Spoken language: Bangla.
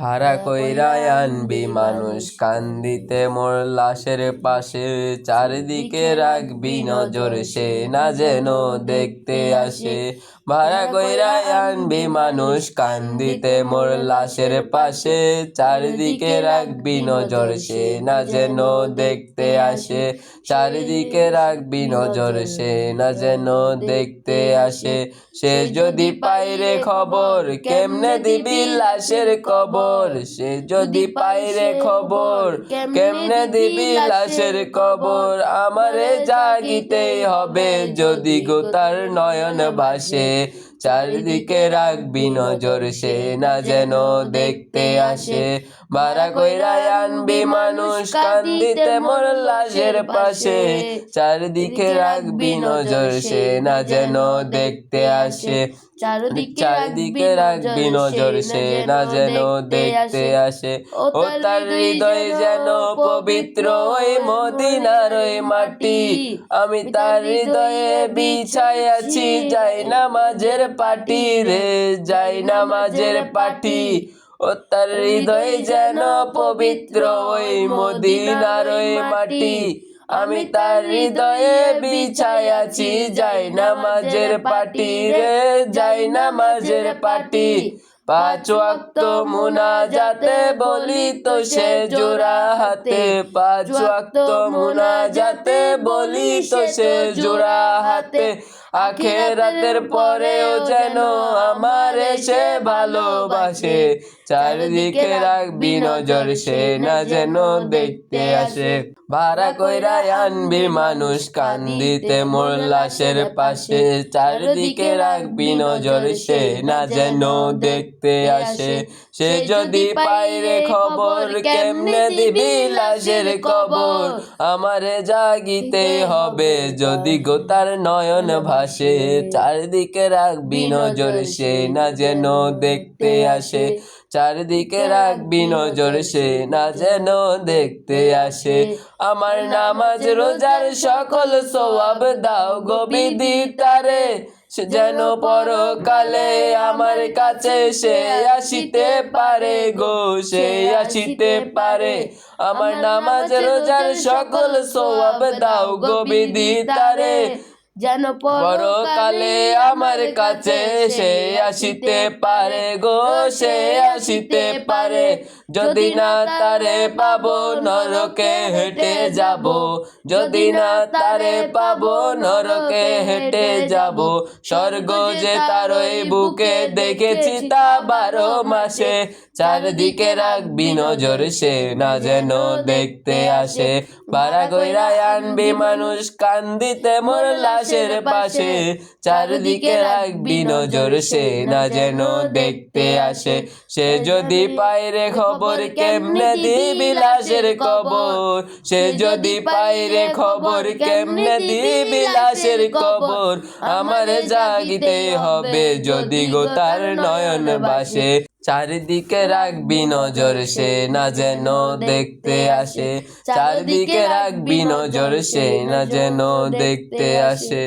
ভাড়া কইরা আনবি মানুষ কান্দিতে মোর লাশের পাশে, চারিদিকে রাখবি নজর সে না যেন দেখতে আসে। ভাড়া কইরা আনবি মানুষ কান্দিতে মোর লাশের পাশে, চারিদিকে রাখবি নজর সে না যেন দেখতে আসে। চারিদিকে রাখবি নজর সে না যেন দেখতে আসে। সে যদি পাইরে খবর কেমনে দিবি লাশের কবর, সে যদি পাইরে খবর কেমনে দিবি লাশের কবর। আমারে জাগিতেই হবে যদি গো তার নয়ন ভাসে, চারিদিকে রাখবি নজর সে না যেন দেখতে আসে। ভাড়া কইরা আনবি মানুষ কান্দিতে মোর লাশের পাশে, চারিদিকে রাখবি নজর সে না যেন দেখতে আসে। চারিদিকে রাখবি নজর সে না যেন দেখতে আসে। ও তার হৃদয় যেন পবিত্র ওই মদিনার ওই মাটি, আমি তার হৃদয়ে বিছাইয়াছি যাই নামাজের পাটি রে, যাই নামাজের পাটি। ও তার হৃদয় যেন পবিত্র ওই মদিনার ওই মাটি, আমি তার হৃদয়ে বিছাইয়াছি যাই নামাজের পাটি রে, যাই নামাজের পাটি। পাঁচ ওয়াক্ত মুনাজাতে বলি তো সে জোড়া হাতে, পাঁচ ওয়াক্ত মুনাজাতে বলি তো সে জোড়া হাতে। আখিরাতের পরেও যেন আমারে সে ভালোবাসে, চারিদিকে রাখবি নজর সে না যেন দেখতে আসে। ভাড়া কইরা আনবি মানুষ কান্দিতে মোর লাশের পাশে, চারিদিকে রাখবি নজর সে না যেন দেখতে আসে। সে যদি পাইরে খবর কেমনে দিবি লাশের কবর, আমারে জাগিতে হবে যদি গো তার নয়ন ভাসে, চারিদিকে রাখবি নজর সে না যেন দেখতে আসে। চারিদিকে রাখবি নজর সে না যেন দেখতে আসে। আমার নামাজ রোজার সকল সওয়াব দাও গো বিদিতারে, সে যেন পরকালে আমার কাছে সে আসিতে পারে গো, সে আসিতে পারে। আমার নামাজ রোজার সকল সওয়াব দাও গো বিদিতারে, যেন পরকালে আমার কাছে সে আসিতে পারে গো, সে আসিতে পারে। যদি না তারে পাবো নরকে হেঁটে যাব, যদি না তারে পাবো নরকে হেঁটে যাব। স্বর্গ যে তার ওই বুকে দেখেছি তা 12 মাসে, চারদিকে রাখবি নজর সে না যেন দেখতে আসে। ভাড়া কইরা আনবি মানুষ কান্দিতে মোর লাশের পাশে, চারদিকে রাখবি নজর সে না যেন দেখতে আসে। সে যদি পাইরে খবর কেমনে দিবি লাশের কবর, সে যদি পাইরে খবর কেমনে দিবি লাশের কবর। আমারে জাগিতে হবে যদি গো তার নয়ন ভাসে, চারিদিকে রাখবি নজর সে না যেন দেখতে আসে। চারিদিকে রাখবি নজর সে না যেন দেখতে আসে।